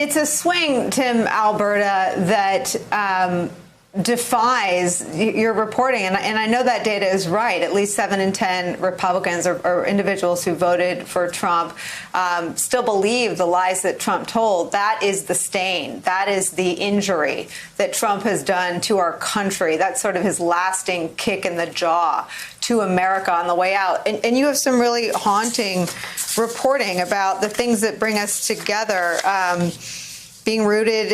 It's a swing, Tim, Alberta, that defies your reporting. And I know that data is right. At least 7 in 10 Republicans or individuals who voted for Trump still believe the lies that Trump told. That is the stain. That is the injury that Trump has done to our country. That's sort of his lasting kick in the jaw to America on the way out. And you have some really haunting reporting about the things that bring us together, being rooted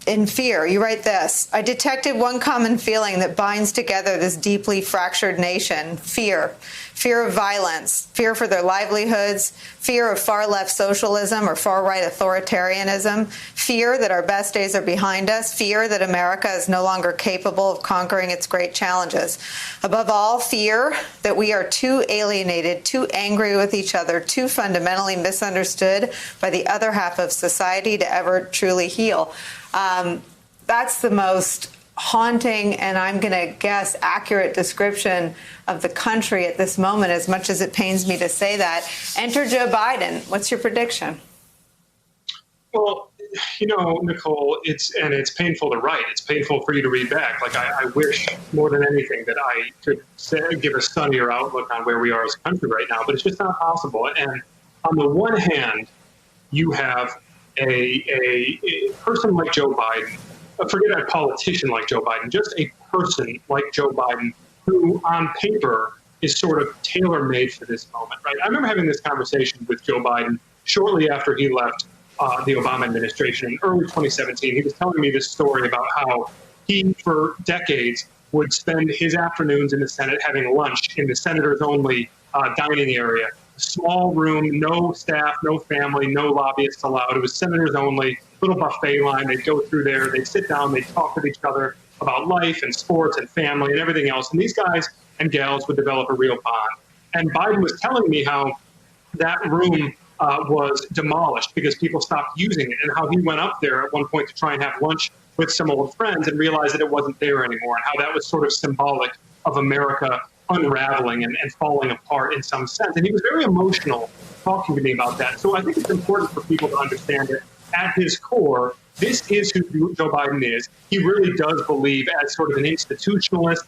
in fear. You write this: I detected one common feeling that binds together this deeply fractured nation: fear. Fear of violence, fear for their livelihoods, fear of far-left socialism or far-right authoritarianism, fear that our best days are behind us, fear that America is no longer capable of conquering its great challenges. Above all, fear that we are too alienated, too angry with each other, too fundamentally misunderstood by the other half of society to ever truly heal. That's the most haunting and, I'm going to guess, accurate description of the country at this moment, as much as it pains me to say that. Enter Joe Biden. What's your prediction? Well, Nicole, it's painful to write. It's painful for you to read back. Like, I wish more than anything that I could give a sunnier outlook on where we are as a country right now, but it's just not possible. And on the one hand, you have a person like Joe Biden, forget a politician like Joe Biden, just a person like Joe Biden who on paper is sort of tailor-made for this moment, right? I remember having this conversation with Joe Biden shortly after he left the Obama administration in early 2017. He was telling me this story about how he, for decades, would spend his afternoons in the Senate having lunch in the senators' only dining area. A small room, no staff, no family, no lobbyists allowed. It was senators only, little buffet line. They'd go through there, they'd sit down, they'd talk with each other about life and sports and family and everything else. And these guys and gals would develop a real bond. And Biden was telling me how that room was demolished because people stopped using it, and how he went up there at one point to try and have lunch with some old friends and realized that it wasn't there anymore, and how that was sort of symbolic of America unraveling and falling apart in some sense. And he was very emotional talking to me about that. So I think it's important for people to understand that at his core, this is who Joe Biden is. He really does believe, as sort of an institutionalist,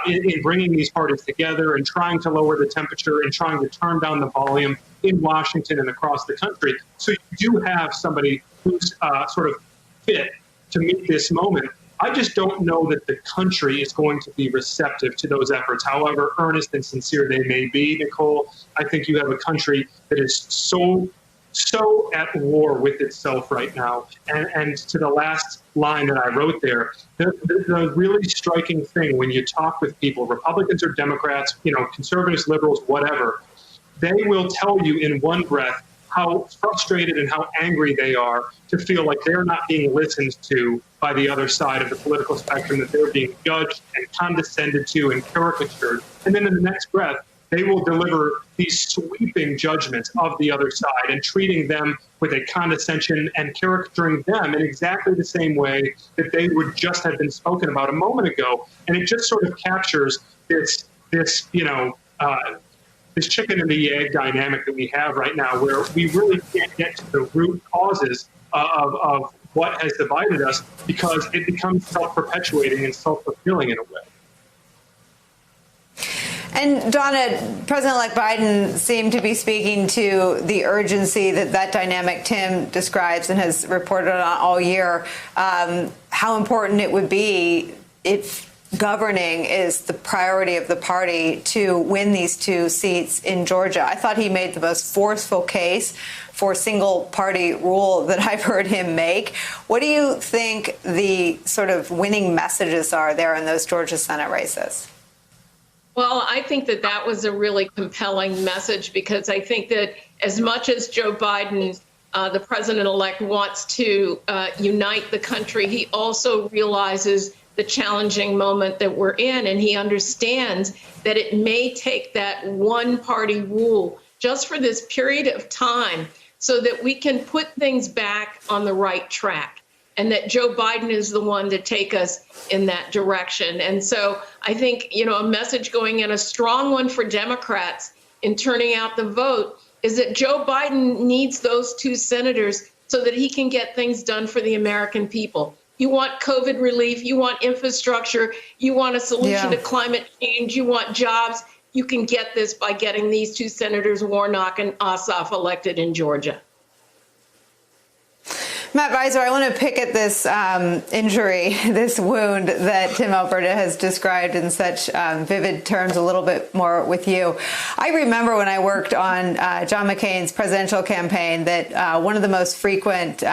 in bringing these parties together and trying to lower the temperature and trying to turn down the volume in Washington and across the country. So you do have somebody who's sort of fit to meet this moment. I just don't know that the country is going to be receptive to those efforts, however earnest and sincere they may be, Nicole. I think you have a country that is so at war with itself right now. And to the last line that I wrote there, the really striking thing when you talk with people, Republicans or Democrats, conservatives, liberals, whatever, they will tell you in one breath how frustrated and how angry they are to feel like they're not being listened to by the other side of the political spectrum, that they're being judged and condescended to and caricatured. And then in the next breath, they will deliver these sweeping judgments of the other side and treating them with a condescension and caricaturing them in exactly the same way that they would just have been spoken about a moment ago. And it just sort of captures this chicken and the egg dynamic that we have right now, where we really can't get to the root causes of what has divided us, because it becomes self-perpetuating and self-fulfilling in a way. And Donna, President-elect Biden seemed to be speaking to the urgency that dynamic Tim describes and has reported on all year, how important it would be if governing is the priority of the party to win these 2 seats in Georgia. I thought he made the most forceful case for single party rule that I've heard him make. What do you think the sort of winning messages are there in those Georgia Senate races? Well, I think that was a really compelling message, because I think that as much as Joe Biden, the president-elect, wants to unite the country, he also realizes the challenging moment that we're in, and he understands that it may take that one-party rule just for this period of time so that we can put things back on the right track, and that Joe Biden is the one to take us in that direction. And so I think, a message going in, a strong one for Democrats in turning out the vote, is that Joe Biden needs those 2 senators so that he can get things done for the American people. You want COVID relief, you want infrastructure, you want a solution to climate change, you want jobs. You can get this by getting these two senators, Warnock and Ossoff, elected in Georgia. Matt Viser, I want to pick at this injury, this wound that Tim Alberta has described in such vivid terms a little bit more with you. I remember when I worked on John McCain's presidential campaign that one of the most frequent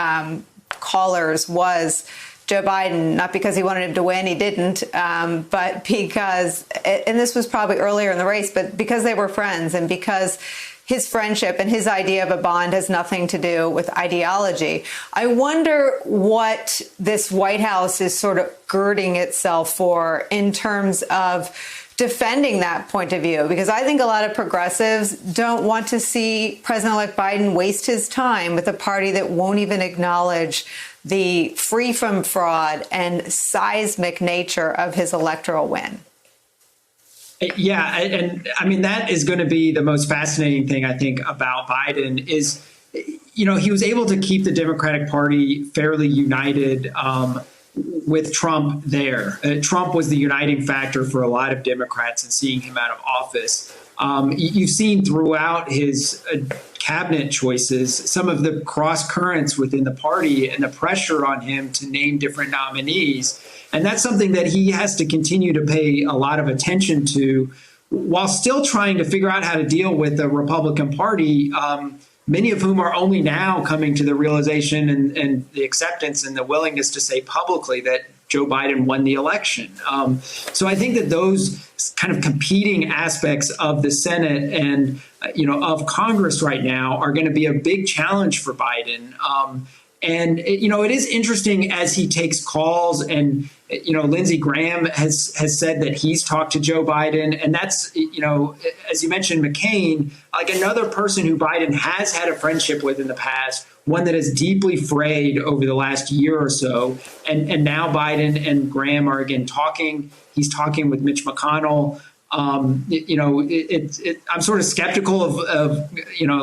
callers was Joe Biden, not because he wanted him to win, he didn't, but because, and this was probably earlier in the race, but because they were friends and because his friendship and his idea of a bond has nothing to do with ideology. I wonder what this White House is sort of girding itself for in terms of defending that point of view, because I think a lot of progressives don't want to see President-elect Biden waste his time with a party that won't even acknowledge the free from fraud and seismic nature of his electoral win. Yeah, and I mean, that is going to be the most fascinating thing, I think, about Biden is, he was able to keep the Democratic Party fairly united with Trump there. Trump was the uniting factor for a lot of Democrats in seeing him out of office. You've seen throughout his cabinet choices some of the cross currents within the party and the pressure on him to name different nominees. And that's something that he has to continue to pay a lot of attention to while still trying to figure out how to deal with the Republican Party, many of whom are only now coming to the realization and the acceptance and the willingness to say publicly that Joe Biden won the election. So I think that those kind of competing aspects of the Senate and, of Congress right now are going to be a big challenge for Biden. And, it is interesting as he takes calls and, Lindsey Graham has said that he's talked to Joe Biden. And that's, as you mentioned, McCain, like another person who Biden has had a friendship with in the past, one that is deeply frayed over the last year or so. And now Biden and Graham are again talking. He's talking with Mitch McConnell. I'm sort of skeptical of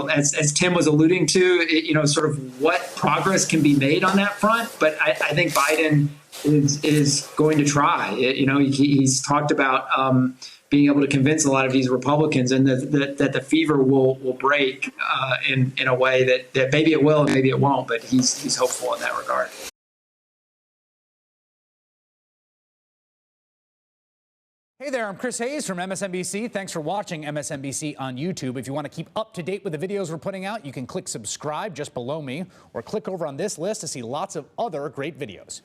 as Tim was alluding to, sort of what progress can be made on that front. But I think Biden is going to try. He's talked about being able to convince a lot of these Republicans and that the fever will break in a way that maybe it will and maybe it won't. But he's hopeful in that regard. Hey there, I'm Chris Hayes from MSNBC. Thanks for watching MSNBC on YouTube. If you want to keep up to date with the videos we're putting out, you can click subscribe just below me or click over on this list to see lots of other great videos.